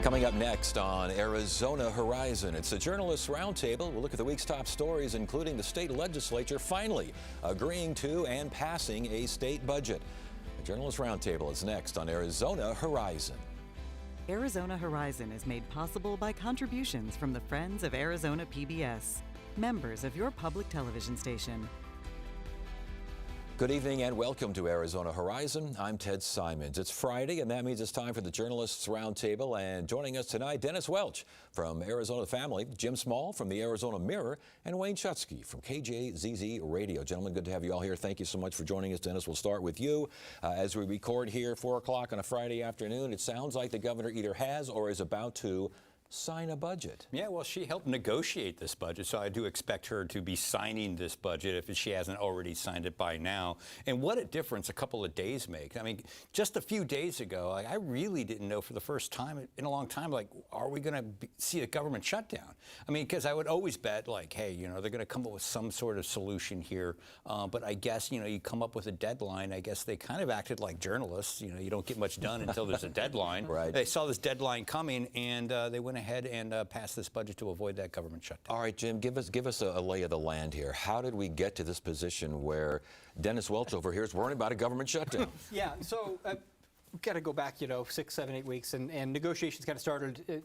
Coming up next on Arizona Horizon, it's a Journalists Roundtable. We'll look at the week's top stories, including the state legislature finally agreeing to and passing a state budget. The Journalists Roundtable is next on Arizona Horizon. Arizona Horizon is made possible by contributions from the Friends of Arizona PBS, members of your public television station. Good evening and welcome to Arizona Horizon. I'm Ted Simons. It's Friday, and that means it's time for the Journalists Roundtable. And joining us tonight, Dennis Welch from Arizona Family, Jim Small from the Arizona Mirror, and Wayne Schutsky from KJZZ Radio. Gentlemen, good to have you all here. Thank you so much for joining us. Dennis, we'll start with you. As we record here, 4 o'clock on a Friday afternoon, it sounds like the governor either has or is about to sign a budget. Yeah, well, she helped negotiate this budget, so I do expect her to be signing this budget if she hasn't already signed it by now. And what a difference a couple of days make. I mean, just a few days ago, I really didn't know for the first time in a long time, like, are we going to see a government shutdown? I mean, because I would always bet, like, hey, you know, they're going to come up with some sort of solution here. But I guess, you know, you come up with a deadline. I guess they kind of acted like journalists. You know, you don't get much done until there's a deadline. Right. They saw this deadline coming, and they went ahead and pass this budget to avoid that government shutdown. All right, Jim, give us a lay of the land here. How did we get to this position where Dennis Welch over here is worrying about a government shutdown? Yeah, so we've got to go back, 6, 7, 8 weeks, and negotiations kind of started,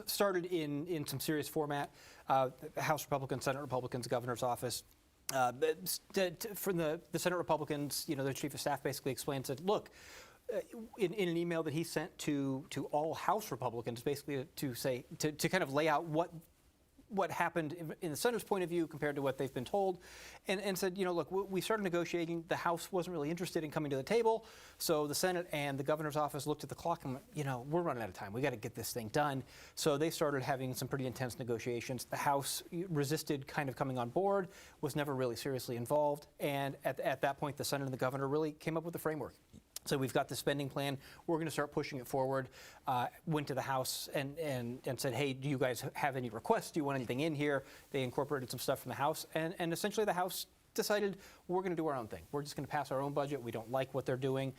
started in some serious format. House Republicans, Senate Republicans, governor's office. From the Senate Republicans, their chief of staff basically explained, said, look, in an email that he sent to all House Republicans, basically to kind of lay out what happened in the Senate's point of view compared to what they've been told, and said, look, we started negotiating. The House wasn't really interested in coming to the table, so the Senate and the governor's office looked at the clock and went, we're running out of time. We got to get this thing done. So they started having some pretty intense negotiations. The House resisted kind of coming on board, was never really seriously involved, and at that point, the Senate and the governor really came up with the framework. So we've got the spending plan. We're going to start pushing it forward. Went to the House and said, hey, do you guys have any requests? Do you want anything in here? They incorporated some stuff from the House. And essentially the House decided we're going to do our own thing. We're just going to pass our own budget. We don't like what they're doing.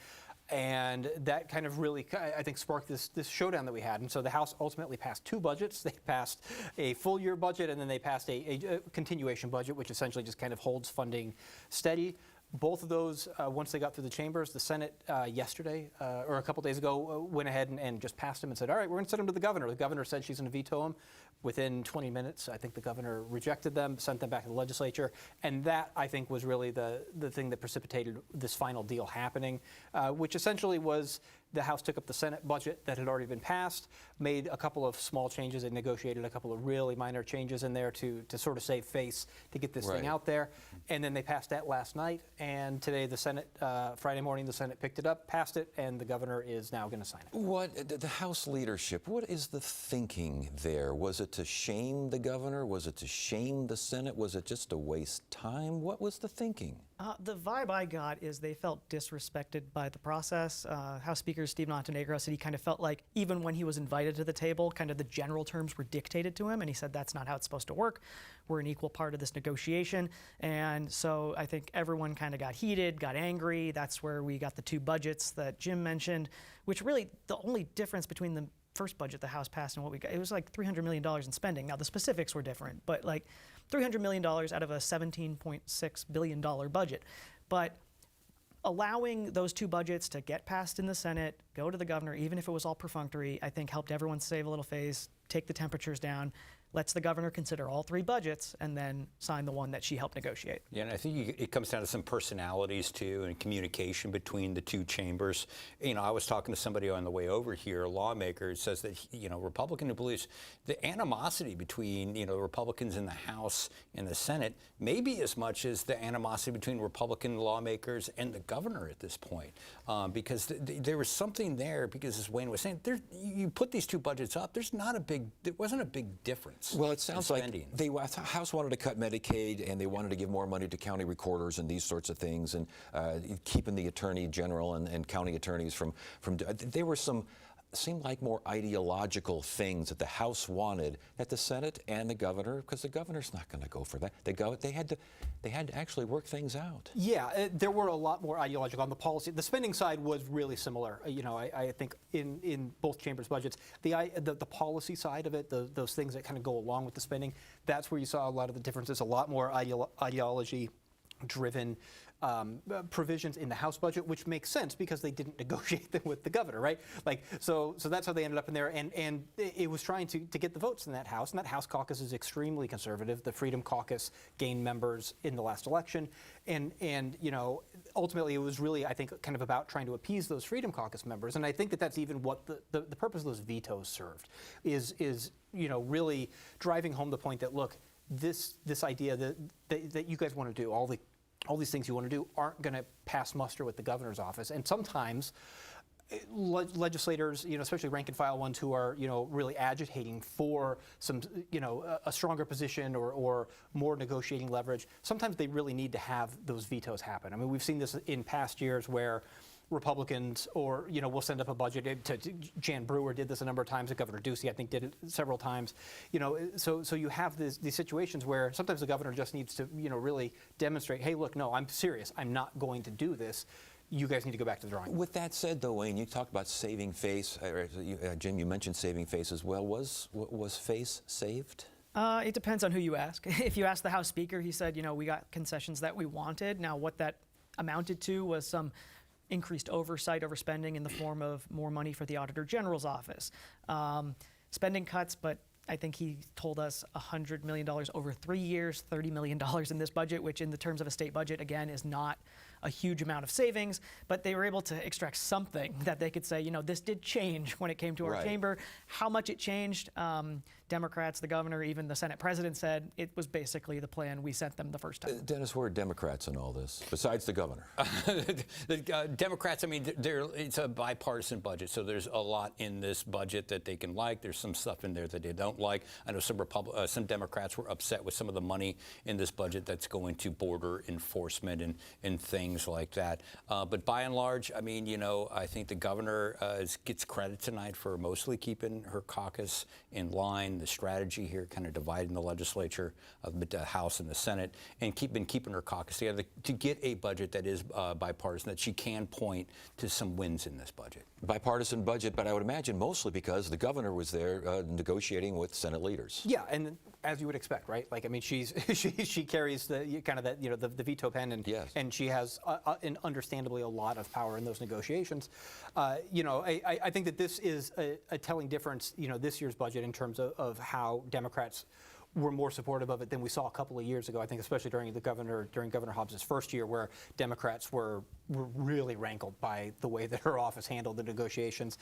And that kind of really, I think, sparked this showdown that we had. And so the House ultimately passed 2 budgets. They passed a full year budget, and then they passed a continuation budget, which essentially just kind of holds funding steady. Both of those, once they got through the chambers, the Senate yesterday or a couple days ago went ahead and just passed them and said, all right, we're going to send them to the governor. The governor said she's going to veto them. Within 20 minutes, I think the governor rejected them, sent them back to the legislature. And that, I think, was really the thing that precipitated this final deal happening, which essentially was the House took up the Senate budget that had already been passed, made a couple of small changes, and negotiated a couple of really minor changes in there to sort of save face to get this thing out there. And then they passed that last night. And today, the Senate, Friday morning, the Senate picked it up, passed it, and the governor is now going to sign it. What, the House leadership, what is the thinking there? Was it to shame the governor? Was it to shame the Senate? Was it just to waste time? What was the thinking? The vibe I got is they felt disrespected by the process. House Speaker Steve Montenegro said he kind of felt like even when he was invited to the table, kind of the general terms were dictated to him, and he said that's not how it's supposed to work. We're an equal part of this negotiation. And so I think everyone kind of got heated, got angry. That's where we got the 2 budgets that Jim mentioned, which really the only difference between the first budget the House passed and what we got, it was like $300 million in spending. Now the specifics were different, but like $300 million out of a $17.6 billion budget. But allowing those 2 budgets to get passed in the Senate, go to the governor, even if it was all perfunctory, I think helped everyone save a little face, take the temperatures down, lets the governor consider all 3 budgets, and then sign the one that she helped negotiate. Yeah, and I think it comes down to some personalities, too, and communication between the 2 chambers. I was talking to somebody on the way over here, a lawmaker, who says that, Republican who believes the animosity between, Republicans in the House and the Senate may be as much as the animosity between Republican lawmakers and the governor at this point. Because there was something there, because as Wayne was saying, you put these 2 budgets up, there wasn't a big difference. Well, it sounds like the House wanted to cut Medicaid, and they wanted to give more money to county recorders and these sorts of things, and keeping the attorney general and county attorneys from there were some seemed like more ideological things that the House wanted that the Senate and the governor, because the governor's not going to go for that. They had to actually work things out. Yeah, there were a lot more ideological on the policy. The spending side was really similar. I think in both chambers' budgets, the policy side of it, those things that kind of go along with the spending, that's where you saw a lot of the differences. A lot more ideology-driven provisions in the House budget, which makes sense because they didn't negotiate them with the governor, right? So that's how they ended up in there, and it was trying to get the votes in that House, and that House caucus is extremely conservative. The Freedom Caucus gained members in the last election, and ultimately it was really, I think, kind of about trying to appease those Freedom Caucus members, and I think that's even what the purpose of those vetoes served, is really driving home the point that, look, this idea that you guys want to do, all these things you want to do aren't going to pass muster with the governor's office. And sometimes legislators, especially rank and file ones who are, really agitating for some, a stronger position or more negotiating leverage, sometimes they really need to have those vetoes happen. I mean, we've seen this in past years where Republicans will send up a budget. Jan Brewer did this a number of times. Governor Ducey, I think, did it several times. So you have these situations where sometimes the governor just needs to, really demonstrate, hey, look, no, I'm serious. I'm not going to do this. You guys need to go back to the drawing board. With that said, though, Wayne, you talked about saving face. Jim, you mentioned saving face as well. Was face saved? It depends on who you ask. If you ask the House Speaker, he said, we got concessions that we wanted. Now, what that amounted to was some increased oversight over spending in the form of more money for the Auditor General's office. Spending cuts, but I think he told us $100 million over 3 years, $30 million in this budget, which in the terms of a state budget, again, is not a huge amount of savings, but they were able to extract something that they could say, this did change when it came to our Right. chamber. How much it changed, Democrats, the governor, even the Senate president said it was basically the plan we sent them the first time. Dennis, where are Democrats in all this, besides the governor? The Democrats, I mean, it's a bipartisan budget, so there's a lot in this budget that they can like. There's some stuff in there that they don't like. I know some Democrats were upset with some of the money in this budget that's going to border enforcement and things like that. But by and large, I mean, I think the governor gets credit tonight for mostly keeping her caucus in line. The strategy here, kind of dividing the legislature, the House and the Senate, and keeping her caucus together to get a budget that is bipartisan, that she can point to some wins in this budget. Bipartisan budget, but I would imagine mostly because the governor was there negotiating with Senate leaders. Yeah, and as you would expect, right? Like, I mean, she carries the kind of that, the veto pen, and Yes. and she has understandably a lot of power in those negotiations. I think that this is a telling difference, this year's budget in terms of how Democrats were more supportive of it than we saw a couple of years ago. I think especially during Governor Hobbs's first year, where Democrats were really rankled by the way that her office handled the negotiations.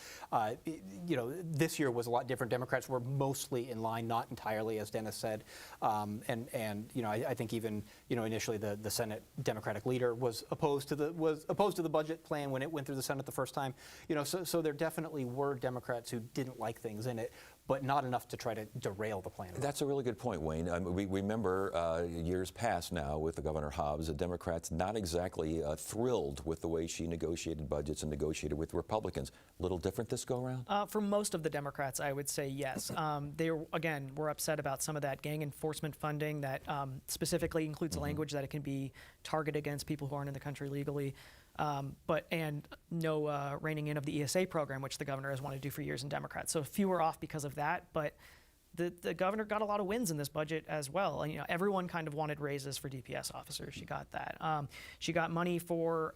This year was a lot different. Democrats were mostly in line, not entirely, as Dennis said. I think even initially the Senate Democratic leader was opposed to the budget plan when it went through the Senate the first time. So there definitely were Democrats who didn't like things in it, but not enough to try to derail the plan. That's a really good point, Wayne. We remember years past now with the Governor Hobbs, the Democrats not exactly thrilled with the way she negotiated budgets and negotiated with Republicans. A little different this go around? For most of the Democrats, I would say yes. They, again, were upset about some of that gang enforcement funding that specifically includes language that it can be targeted against people who aren't in the country legally. And no reining in of the ESA program, which the governor has wanted to do for years in Democrats. So few are off because of that, but the governor got a lot of wins in this budget as well. And, everyone kind of wanted raises for DPS officers. She got that. She got money for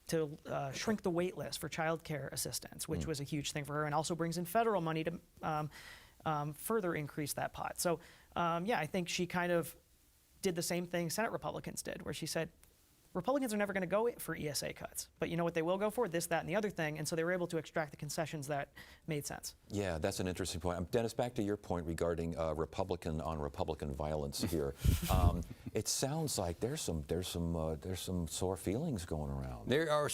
to shrink the wait list for child care assistance, which was a huge thing for her, and also brings in federal money to further increase that pot. So, I think she kind of did the same thing Senate Republicans did, where she said, Republicans are never going to go for ESA cuts, but you know what they will go for? This, that, and the other thing. And so they were able to extract the concessions that made sense. Yeah, that's an interesting point. Dennis, back to your point regarding Republican on Republican violence here. It sounds like there's some sore feelings going around. There are,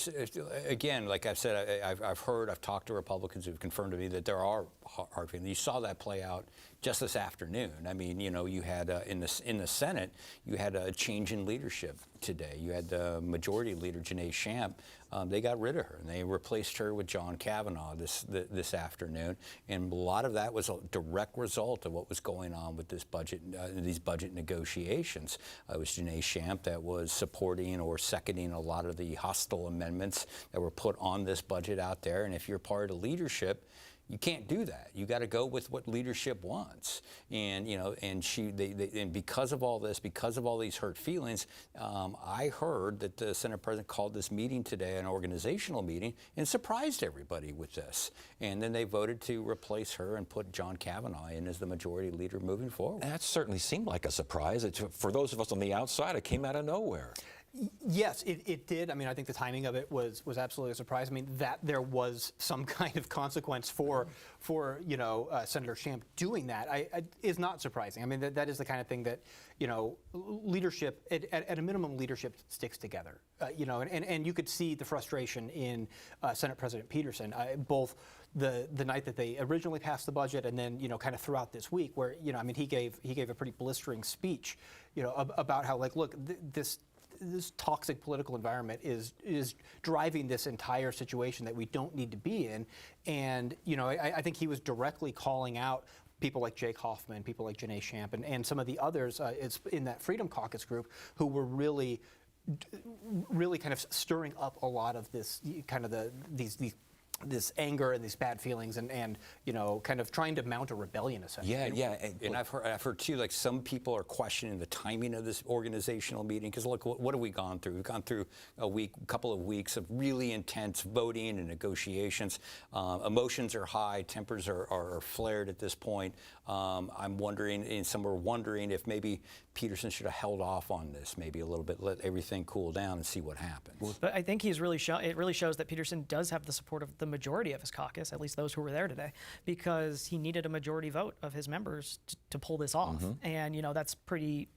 again, like I've said, I've talked to Republicans who've confirmed to me that there are hard feelings. You saw that play out just this afternoon. I mean, you know, you had in the Senate, you had a change in leadership today. You had the Majority Leader Janae Shamp. They got rid of her and they replaced her with John Kavanaugh this afternoon. And a lot of that was a direct result of what was going on with this budget, these budget negotiations. It was Janae Shamp that was supporting or seconding a lot of the hostile amendments that were put on this budget out there. And if you're part of leadership, you can't do that. You got to go with what leadership wants, and you know, and and because of all this, because of all these hurt feelings, I heard that the Senate President called this meeting today an organizational meeting and surprised everybody with this, and then they voted to replace her and put John Kavanaugh in as the Majority Leader moving forward. That certainly seemed like a surprise. For those of us on the outside, it came out of nowhere. Yes, it did. I mean, I think the timing of it was absolutely a surprise. I mean, that there was some kind of consequence for you know, Senator Shamp doing that is not surprising. I mean, that is the kind of thing that, you know, leadership, at a minimum, leadership sticks together. You know, and you could see the frustration in Senate President Peterson, both the night that they originally passed the budget and then, you know, kind of throughout this week where, you know, I mean, he gave a pretty blistering speech, you know, about how, like, look, this toxic political environment is driving this entire situation that we don't need to be in. And, you know, I think he was directly calling out people like Jake Hoffman, people like Janae Shamp, and some of the others in that Freedom Caucus group who were really kind of stirring up a lot of this kind of this anger and these bad feelings and you know, kind of trying to mount a rebellion essentially. Yeah. And I've heard too, like, some people are questioning the timing of this organizational meeting because look, what have we gone through? We've gone through a couple of weeks of really intense voting and negotiations. Emotions are high, tempers are flared at this point. I'm wondering, and some are wondering if maybe Peterson should have held off on this maybe a little bit, let everything cool down and see what happens. But I think it really shows that Peterson does have the support of the majority of his caucus, at least those who were there today, because he needed a majority vote of his members to pull this off. And, you know, that's a pretty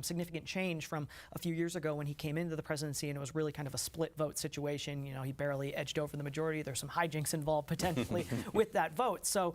significant change from a few years ago when he came into the presidency and it was really kind of a split vote situation. You know, he barely edged over the majority. There's some hijinks involved potentially with that vote. So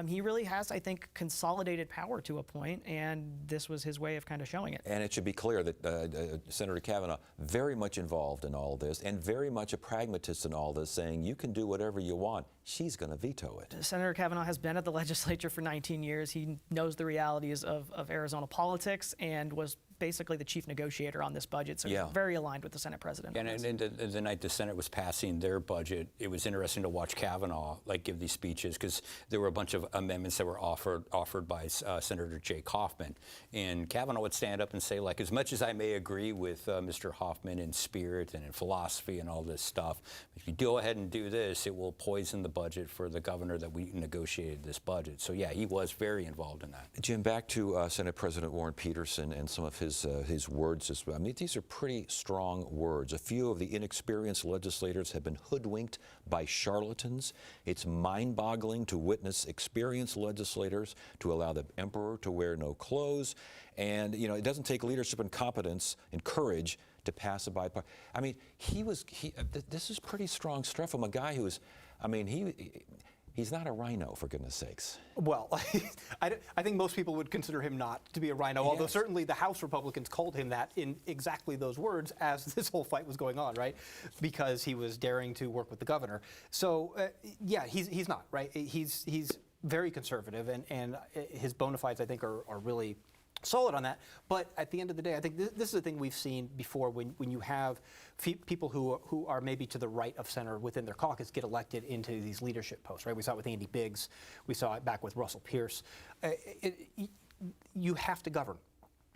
he really has, I think, consolidated power to a point, and this was his way of kind of showing it. And it should be clear that Senator Kavanaugh very much involved in all this and very much a pragmatist in all this, saying you can do whatever you want. She's going to veto it. Senator Kavanaugh has been at the legislature for 19 years. He knows the realities of Arizona politics and was basically the chief negotiator on this budget, so he's very aligned with the Senate president. And the night the Senate was passing their budget, it was interesting to watch Kavanaugh give these speeches because there were a bunch of amendments that were offered by Senator Jake Hoffman, and Kavanaugh would stand up and say, like, as much as I may agree with Mr. Hoffman in spirit and in philosophy and all this stuff, if you go ahead and do this, it will poison the budget for the governor that we negotiated this budget. So yeah, he was very involved in that. Jim, back to Senate President Warren Peterson and some of his words. I mean, these are pretty strong words. A few of the inexperienced legislators have been hoodwinked by charlatans. It's mind-boggling to witness experienced legislators to allow the emperor to wear no clothes. And, you know, it doesn't take leadership and competence and courage to pass a bipartisan. I mean, this is pretty strong stuff from a guy who's, I mean, he's not a rhino, for goodness sakes. Well, I think most people would consider him not to be a rhino, although certainly the House Republicans called him that in exactly those words as this whole fight was going on, right? Because he was daring to work with the governor. So, yeah, he's not, right? He's very conservative, and his bona fides, I think, are really solid on that. But at the end of the day, I think this is a thing we've seen before when you have people who are maybe to the right of center within their caucus get elected into these leadership posts, right? We saw it with Andy Biggs. We saw it back with Russell Pierce. You have to govern.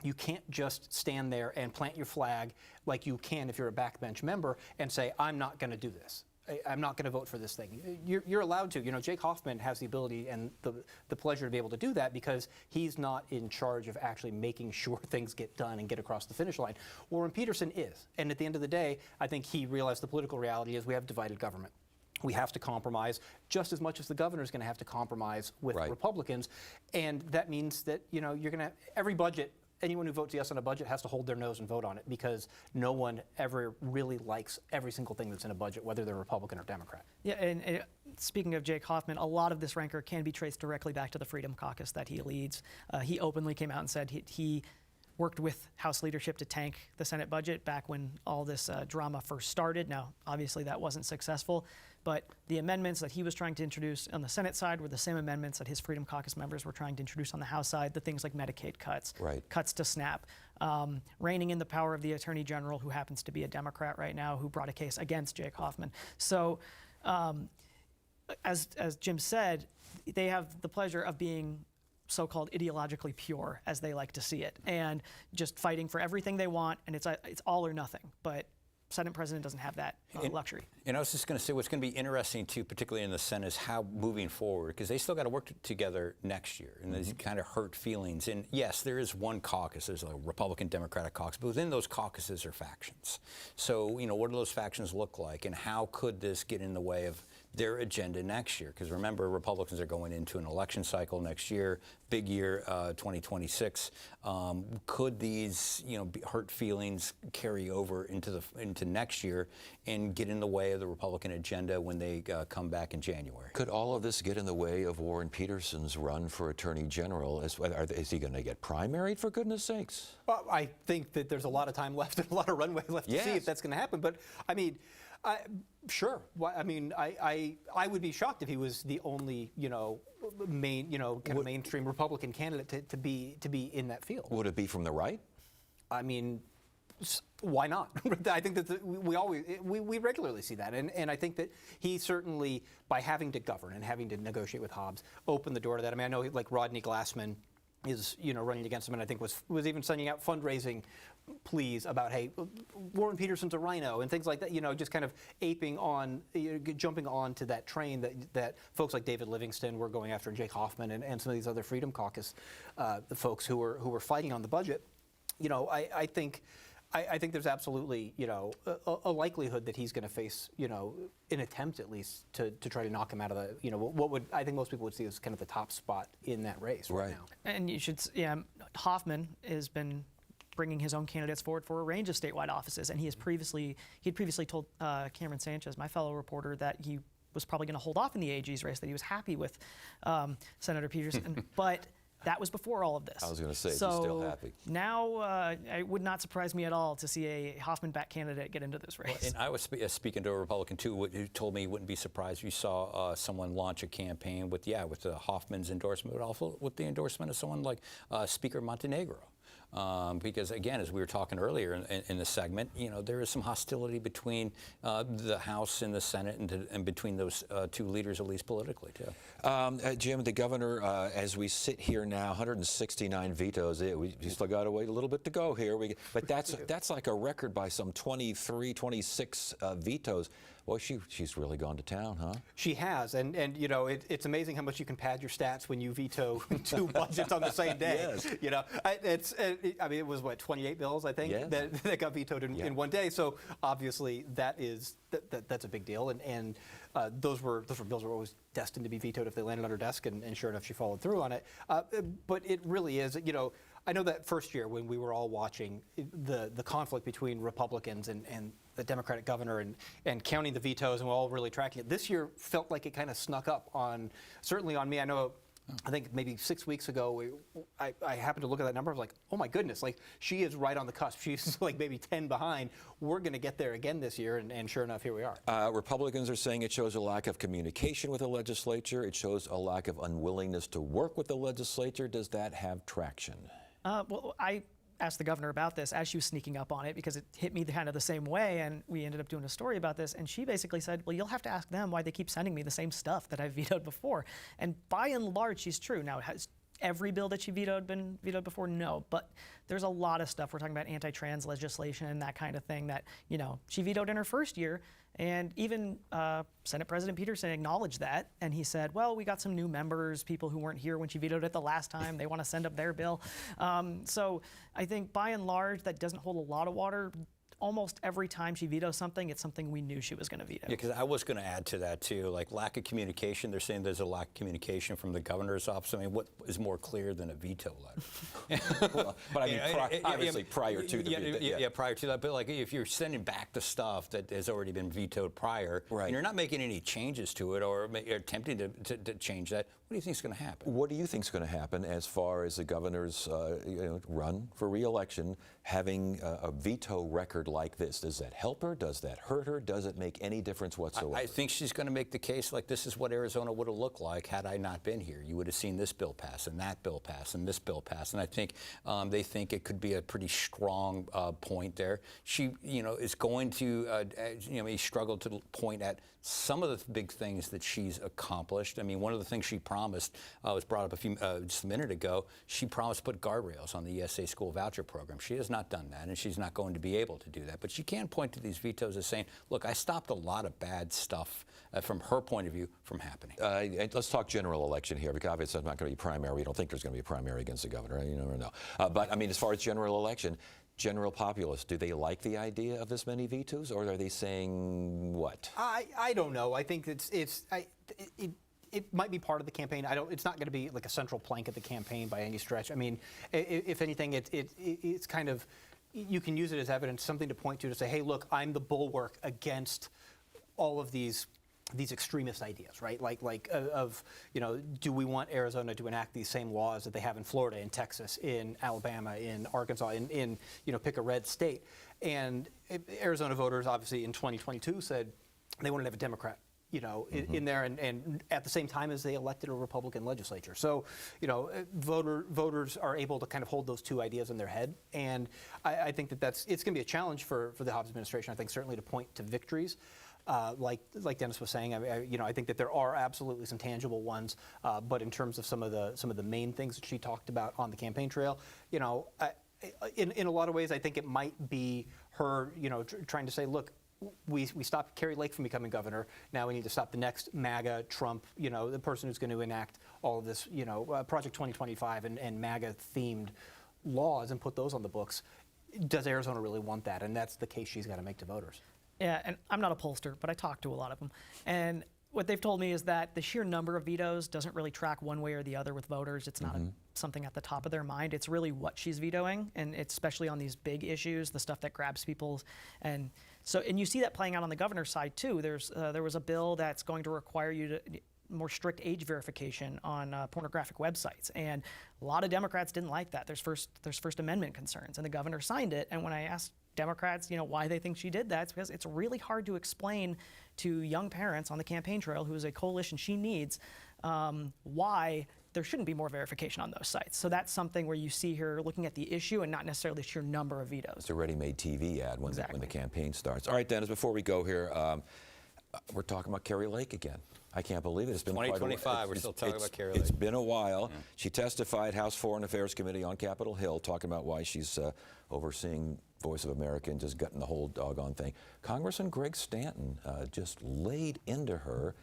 You can't just stand there and plant your flag like you can if you're a backbench member and say, I'm not going to do this. I'm not going to vote for this thing. You're allowed to. You know, Jake Hoffman has the ability and the pleasure to be able to do that because he's not in charge of actually making sure things get done and get across the finish line. Warren Peterson is. And at the end of the day, I think he realized the political reality is we have divided government. We have to compromise just as much as the governor is going to have to compromise with Republicans. And that means that, you know, you're going to, every budget anyone who votes yes on a budget has to hold their nose and vote on it, because no one ever really likes every single thing that's in a budget, whether they're Republican or Democrat. Yeah, and speaking of Jake Hoffman, a lot of this rancor can be traced directly back to the Freedom Caucus that he leads. He openly came out and said he worked with House leadership to tank the Senate budget back when all this drama first started. Now, obviously, that wasn't successful, but the amendments that he was trying to introduce on the Senate side were the same amendments that his Freedom Caucus members were trying to introduce on the House side, the things like Medicaid cuts, cuts to SNAP, reining in the power of the Attorney General, who happens to be a Democrat right now, who brought a case against Jake Hoffman. So, as Jim said, they have the pleasure of being so-called ideologically pure, as they like to see it, and just fighting for everything they want, and it's all or nothing. But Senate President doesn't have that luxury. And I was just going to say, what's going to be interesting too, particularly in the Senate, is how moving forward, because they still got to work together next year, and these kind of hurt feelings. And yes, there is one caucus, there's a Republican Democratic caucus, but within those caucuses are factions. So, what do those factions look like, and how could this get in the way of their agenda next year? Because remember, Republicans are going into an election cycle next year, big year, 2026. Could these, hurt feelings carry over into next year and get in the way of the Republican agenda when they come back in January? Could all of this get in the way of Warren Peterson's run for Attorney General? Is he going to get primaried, for goodness sakes? Well, I think that there's a lot of time left and a lot of runway left to see if that's going to happen. But I mean, sure. I mean, I would be shocked if he was the only, main, kind of mainstream Republican candidate to be in that field. Would it be from the right? I mean, why not? I think that we regularly see that, and I think that he certainly, by having to govern and having to negotiate with Hobbs, opened the door to that. I mean, I know like Rodney Glassman is running against him, and I think was even sending out fundraising pleas about, hey, Warren Peterson's a rhino and things like that, just kind of aping on, jumping on to that train that folks like David Livingston were going after, and Jake Hoffman and some of these other Freedom Caucus the folks who were fighting on the budget. I think there's absolutely, a likelihood that he's going to face, an attempt at least to try to knock him out of the, what I think most people would see as kind of the top spot in that race right now. And you should, Hoffman has been bringing his own candidates forward for a range of statewide offices, and he'd previously told Cameron Sanchez, my fellow reporter, that he was probably going to hold off in the AG's race, that he was happy with Senator Peterson, but that was before all of this. I was going to say, so he's still happy. Now, it would not surprise me at all to see a Hoffman-backed candidate get into this race. Well, and I was speaking to a Republican too, who told me he wouldn't be surprised if you saw someone launch a campaign with Hoffman's endorsement, but also with the endorsement of someone like Speaker Montenegro. Because again, as we were talking earlier in the segment, there is some hostility between the House and the Senate, and between those two leaders, at least politically, too. Jim, the governor, as we sit here now, 169 vetoes. We still got to wait a little bit to go here. But that's like a record by some 23, 26 vetoes. Well, she's really gone to town, huh? She has, and it's amazing how much you can pad your stats when you veto two budgets on the same day. Yes. It was 28 bills, I think, yes, that got vetoed in one day. So obviously that's a big deal, and those bills were always destined to be vetoed if they landed on her desk, and sure enough, she followed through on it. But it really is, I know that first year when we were all watching the conflict between Republicans and the Democratic governor and counting the vetoes, and we're all really tracking it. This year felt like it kind of snuck up certainly on me. I think maybe 6 weeks ago, I happened to look at that number. I was like, oh my goodness, like she is right on the cusp. She's like maybe 10 behind. We're going to get there again this year, and sure enough, here we are. Republicans are saying it shows a lack of communication with the legislature. It shows a lack of unwillingness to work with the legislature. Does that have traction? Well, I asked the governor about this as she was sneaking up on it, because it hit me kind of the same way, and we ended up doing a story about this, and she basically said, well, you'll have to ask them why they keep sending me the same stuff that I've vetoed before. And by and large, she's true. Now, has every bill that she vetoed been vetoed before? No, but there's a lot of stuff. We're talking about anti-trans legislation and that kind of thing that, she vetoed in her first year. And even Senate President Peterson acknowledged that, and he said, well, we got some new members, people who weren't here when she vetoed it the last time. They want to send up their bill. So I think by and large, that doesn't hold a lot of water. almost every time she vetoes something, it's something we knew she was going to veto. Yeah, because I was going to add to that too, like lack of communication. They're saying there's a lack of communication from the governor's office. I mean, what is more clear than a veto letter? Well, but I mean, obviously prior to the veto. Yeah, prior to that. But like, if you're sending back the stuff that has already been vetoed prior, Right. and you're not making any changes to it or attempting to change that, what do you think is going to happen? What do you think is going to happen as far as the governor's run for re-election, having a veto record like this? Does that help her? Does that hurt her? Does it make any difference whatsoever? I think she's going to make the case like this is what Arizona would have looked like had I not been here. You would have seen this bill pass and that bill pass and this bill pass. And I think they think it could be a pretty strong point there. She, is going to, struggle to point at some of the big things that she's accomplished. I mean, one of the things she promised was brought up just a minute ago. She promised to put guardrails on the ESA school voucher program. She has not done that, and she's not going to be able to do that. But she can point to these vetoes as saying, look, I stopped a lot of bad stuff from her point of view from happening. And let's talk general election here, because obviously it's not going to be primary. We don't think there's going to be a primary against the governor. You never know. But I mean, as far as general election, general populace, do they like the idea of this many vetoes, or are they saying what? I don't know. I think it might be part of the campaign. It's not going to be like a central plank of the campaign by any stretch. I mean, if anything, it's kind of, you can use it as evidence, something to point to say, hey, look, I'm the bulwark against all of these extremist ideas, right? Do we want Arizona to enact these same laws that they have in Florida, in Texas, in Alabama, in Arkansas, in pick a red state? And Arizona voters, obviously, in 2022 said they wanted to have a Democrat, in there, and at the same time as they elected a Republican legislature. So, voters are able to kind of hold those two ideas in their head, and I think it's going to be a challenge for the Hobbs administration. I think certainly to point to victories. Like Dennis was saying, I think that there are absolutely some tangible ones, but in terms of some of the main things that she talked about on the campaign trail, in a lot of ways, I think it might be her, trying to say, look, we stopped Kari Lake from becoming governor. Now we need to stop the next MAGA Trump, the person who's going to enact all of this, Project 2025 and MAGA themed laws and put those on the books. Does Arizona really want that? And that's the case she's got to make to voters. Yeah, and I'm not a pollster, but I talk to a lot of them. And what they've told me is that the sheer number of vetoes doesn't really track one way or the other with voters. It's not something at the top of their mind. It's really what she's vetoing, and it's especially on these big issues, the stuff that grabs people. And you see that playing out on the governor's side too. There was a bill that's going to require you to more strict age verification on pornographic websites, and a lot of Democrats didn't like that. There's First Amendment concerns, and the governor signed it. And when I asked Democrats, why they think she did that, it's because it's really hard to explain to young parents on the campaign trail, who is a coalition she needs, why there shouldn't be more verification on those sites. So that's something where you see her looking at the issue and not necessarily the sheer number of vetoes. It's a ready-made TV ad when Exactly. the campaign starts. All right, Dennis, before we go here, we're talking about Kari Lake again. I can't believe it. It's been 2025, we're still talking about Kari Lake. It's been a while. Yeah. She testified House Foreign Affairs Committee on Capitol Hill, talking about why she's overseeing Voice of America and just gutting the whole doggone thing. Congressman Greg Stanton just laid into her,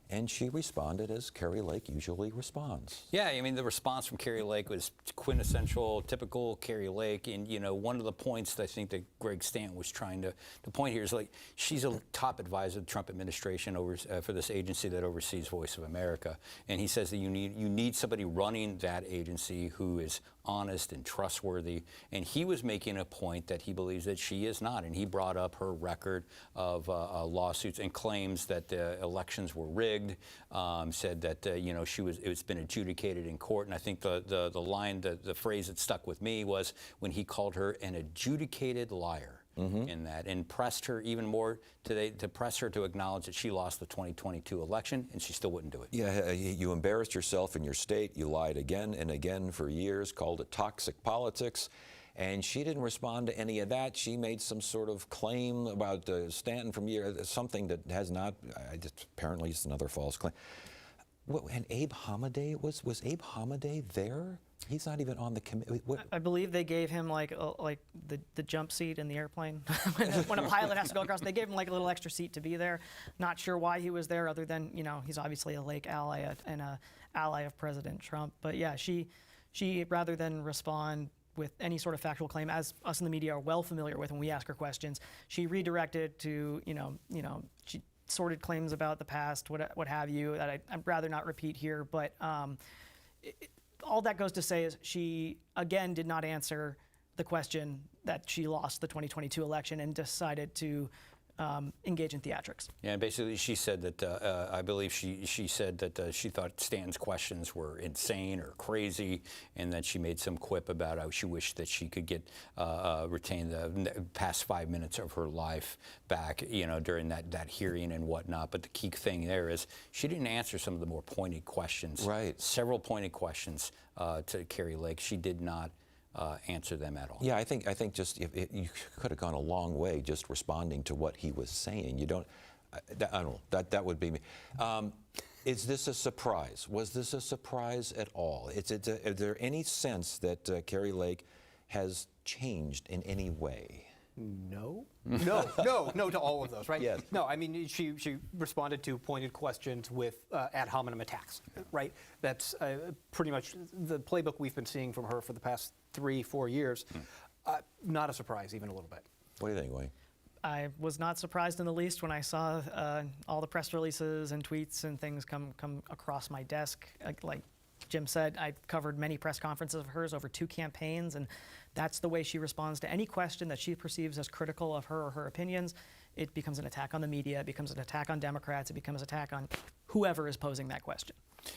and she responded as Kari Lake usually responds. Yeah, I mean, the response from Kari Lake was quintessential, typical Kari Lake. And, one of the points that I think that Greg Stanton was trying to point here is, like, she's a top advisor of the Trump administration for this agency that oversees Voice of America. And he says that you need somebody running that agency who is honest and trustworthy. And he was making a point that he believes that she is not. And he brought up her record of lawsuits and claims that the elections were rigged. Said that it's been adjudicated in court, and I think the line, the phrase that stuck with me was when he called her an adjudicated liar in that, and pressed her even more today to press her to acknowledge that she lost the 2022 election, and she still wouldn't do it. Yeah, you embarrassed yourself in your state. You lied again and again for years, called it toxic politics. And she didn't respond to any of that. She made some sort of claim about Stanton from something that has not, apparently it's another false claim. And Abe Hamadeh, was Abe Hamadeh there? He's not even on the committee. I believe they gave him like the jump seat in the airplane. when a pilot has to go across, they gave him like a little extra seat to be there. Not sure why he was there, other than, he's obviously a Lake ally and a ally of President Trump. But yeah, she rather than respond with any sort of factual claim, as us in the media are well familiar with when we ask her questions. She redirected to, she sorted claims about the past, what have you, that I'd rather not repeat here. But all that goes to say is she, again, did not answer the question that she lost the 2022 election and decided to engage in theatrics. Yeah, and basically she said that, I believe she said that she thought Stan's questions were insane or crazy, and that she made some quip about how she wished that she could get retain the past 5 minutes of her life back, during that hearing and whatnot. But the key thing there is she didn't answer some of the more pointed questions. Right. Several pointed questions to Kari Lake. She did not answer them at all. Yeah, I think just you could have gone a long way just responding to what he was saying. You don't. I don't know. That would be me. Is this a surprise? Was this a surprise at all? Is there any sense that Kari Lake has changed in any way? No to all of those, right? Yes. No, I mean, she responded to pointed questions with ad hominem attacks, right? That's pretty much the playbook we've been seeing from her for the past 3-4 years. Not a surprise, even a little bit. What do you think, Wayne? I was not surprised in the least when I saw all the press releases and tweets and things come across my desk. Like Jim said, I covered many press conferences of hers over 2 campaigns, and that's the way she responds to any question that she perceives as critical of her or her opinions. It becomes an attack on the media, it becomes an attack on Democrats, it becomes an attack on whoever is posing that question.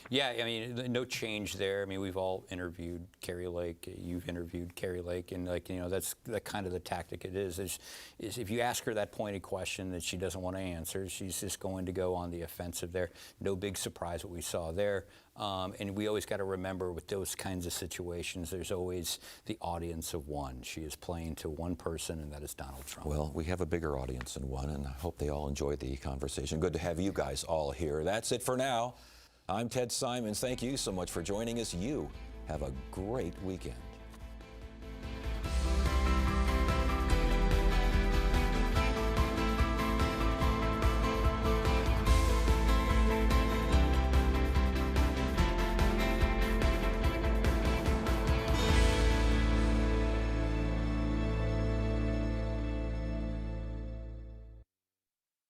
Yeah, I mean, no change there. I mean, we've all interviewed Kari Lake. You've interviewed Kari Lake, and that's the kind of the tactic it is if you ask her that pointed question that she doesn't want to answer, she's just going to go on the offensive there. No big surprise what we saw there. And we always got to remember with those kinds of situations, there's always the audience of one. She is playing to one person, and that is Donald Trump. Well, we have a bigger audience than one, and I hope they all enjoy the conversation. Good to have you guys all here. That's it for now. I'm Ted Simons. Thank you so much for joining us. You have a great weekend.